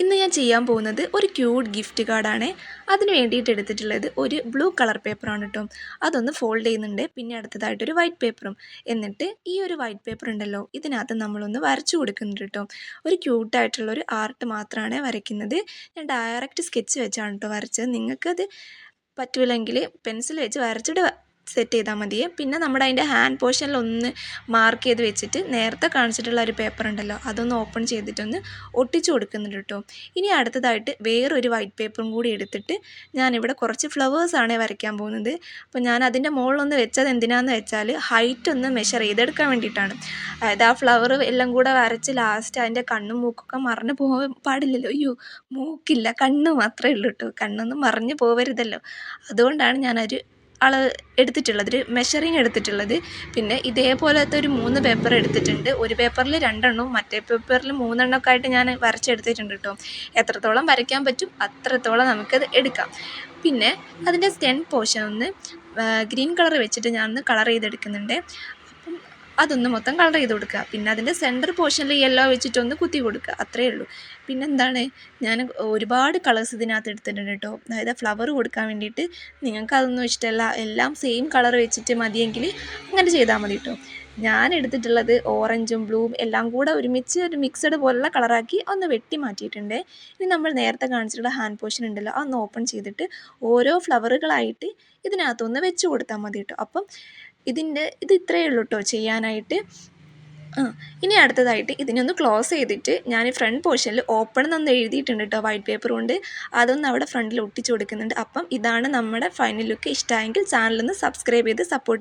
ഇന്ന് ഞാൻ ചെയ്യാൻ പോകുന്നത് ഒരു ക്യൂട്ട് ഗിഫ്റ്റ് കാർഡാണ്. അതിന് വേണ്ടിയിട്ട് എടുത്തിട്ടുള്ളത് ഒരു ബ്ലൂ കളർ പേപ്പറാണ് കേട്ടോ. അതൊന്ന് ഫോൾഡ് ചെയ്യുന്നുണ്ട്. പിന്നെ അടുത്തതായിട്ടൊരു വൈറ്റ് പേപ്പറും. എന്നിട്ട് ഈ ഒരു വൈറ്റ് പേപ്പർ ഉണ്ടല്ലോ, ഇതിനകത്ത് നമ്മളൊന്ന് വരച്ചു കൊടുക്കുന്നുണ്ട് കേട്ടോ. ഒരു ക്യൂട്ടായിട്ടുള്ളൊരു ആർട്ട് മാത്രമാണ് വരയ്ക്കുന്നത്. ഞാൻ ഡയറക്റ്റ് സ്കെച്ച് വെച്ചാണ് കേട്ടോ വരച്ചത്. നിങ്ങൾക്കത് പറ്റൂലെങ്കിൽ പെൻസിൽ വെച്ച് വരച്ചിട്ട് സെറ്റ് ചെയ്താൽ മതിയേ. പിന്നെ നമ്മുടെ അതിൻ്റെ ഹാൻഡ് പോർഷനിൽ ഒന്ന് മാർക്ക് ചെയ്ത് വെച്ചിട്ട് നേരത്തെ കാണിച്ചിട്ടുള്ള ഒരു പേപ്പർ ഉണ്ടല്ലോ, അതൊന്ന് ഓപ്പൺ ചെയ്തിട്ടൊന്ന് ഒട്ടിച്ചു കൊടുക്കുന്നുണ്ട് കേട്ടോ. ഇനി അടുത്തതായിട്ട് വേറൊരു വൈറ്റ് പേപ്പറും കൂടി എടുത്തിട്ട് ഞാനിവിടെ കുറച്ച് ഫ്ലവേഴ്സാണ് വരയ്ക്കാൻ പോകുന്നത്. അപ്പോൾ ഞാൻ അതിൻ്റെ മുകളിലൊന്ന് വെച്ചത് എന്തിനാണെന്ന് വെച്ചാൽ ഹൈറ്റ് ഒന്ന് മെഷർ ചെയ്തെടുക്കാൻ വേണ്ടിയിട്ടാണ്. അതായത് ആ ഫ്ലവർ എല്ലാം കൂടെ വരച്ച് ലാസ്റ്റ് അതിൻ്റെ കണ്ണും മൂക്കൊക്കെ മറന്നു പോകാൻ പാടില്ലല്ലോ. അയ്യോ, മൂക്കില്ല, കണ്ണ് മാത്രമേ ഉള്ളൂ കേട്ടോ. കണ്ണൊന്നും മറിഞ്ഞു പോകരുതല്ലോ. അതുകൊണ്ടാണ് ഞാനൊരു എടുത്തിട്ടുള്ളത്, ഒരു മെഷറിങ് എടുത്തിട്ടുള്ളത്. പിന്നെ ഇതേപോലത്തെ ഒരു 3 പേപ്പർ എടുത്തിട്ടുണ്ട്. ഒരു പേപ്പറിൽ 2 എണ്ണവും മറ്റേ പേപ്പറിൽ 3 എണ്ണമൊക്കെ ആയിട്ട് ഞാൻ വരച്ചെടുത്തിട്ടുണ്ട് കേട്ടോ. എത്രത്തോളം വരയ്ക്കാൻ പറ്റും അത്രത്തോളം നമുക്കത് എടുക്കാം. പിന്നെ അതിൻ്റെ സ്റ്റെം പോർഷൻ ഒന്ന് ഗ്രീൻ കളർ വെച്ചിട്ട് ഞാനൊന്ന് കളർ ചെയ്തെടുക്കുന്നുണ്ട്. അപ്പം അതൊന്ന് മൊത്തം കളർ ചെയ്ത് കൊടുക്കുക. പിന്നെ അതിൻ്റെ സെൻറ്റർ പോർഷനിൽ യെല്ലോ വെച്ചിട്ടൊന്ന് കുത്തി കൊടുക്കുക, അത്രയേ ഉള്ളൂ. പിന്നെന്താണ്, ഞാൻ ഒരുപാട് കളേഴ്സ് ഇതിനകത്ത് എടുത്തിട്ടുണ്ട് കേട്ടോ. അതായത് ഫ്ലവർ കൊടുക്കാൻ വേണ്ടിയിട്ട്. നിങ്ങൾക്ക് അതൊന്നും ഇഷ്ടമല്ല, എല്ലാം സെയിം കളർ വെച്ചിട്ട് മതിയെങ്കിൽ അങ്ങനെ ചെയ്താൽ മതി കേട്ടോ. ഞാൻ എടുത്തിട്ടുള്ളത് ഓറഞ്ചും ബ്ലൂവും എല്ലാം കൂടെ ഒരുമിച്ച് ഒരു മിക്സഡ് പോലുള്ള കളറാക്കി ഒന്ന് വെട്ടി മാറ്റിയിട്ടുണ്ട്. ഇനി നമ്മൾ നേരത്തെ കാണിച്ചിട്ടുള്ള ഹാൻഡ് പോർഷൻ ഉണ്ടല്ലോ, അതൊന്ന് ഓപ്പൺ ചെയ്തിട്ട് ഓരോ ഫ്ലവറുകളായിട്ട് ഇതിനകത്തൊന്ന് വെച്ച് കൊടുത്താൽ മതി കേട്ടോ. അപ്പം ഇത് ഇത്രയേ ഉള്ളൂ കേട്ടോ ചെയ്യാനായിട്ട്. ഇനി അടുത്തതായിട്ട് ഇതിനൊന്ന് ക്ലോസ് ചെയ്തിട്ട് ഞാൻ ഫ്രണ്ട് പോർഷനിൽ ഓപ്പൺ എന്നൊന്ന് എഴുതിയിട്ടുണ്ട് കേട്ടോ വൈറ്റ് പേപ്പർ കൊണ്ട്. അതൊന്ന് അവിടെ ഫ്രണ്ടിൽ ഒട്ടിച്ച് കൊടുക്കുന്നുണ്ട്. അപ്പം ഇതാണ് നമ്മുടെ ഫൈനൽ ലുക്ക്. ഇഷ്ടമായെങ്കിൽ ചാനലൊന്ന് സബ്സ്ക്രൈബ് ചെയ്ത് സപ്പോർട്ട്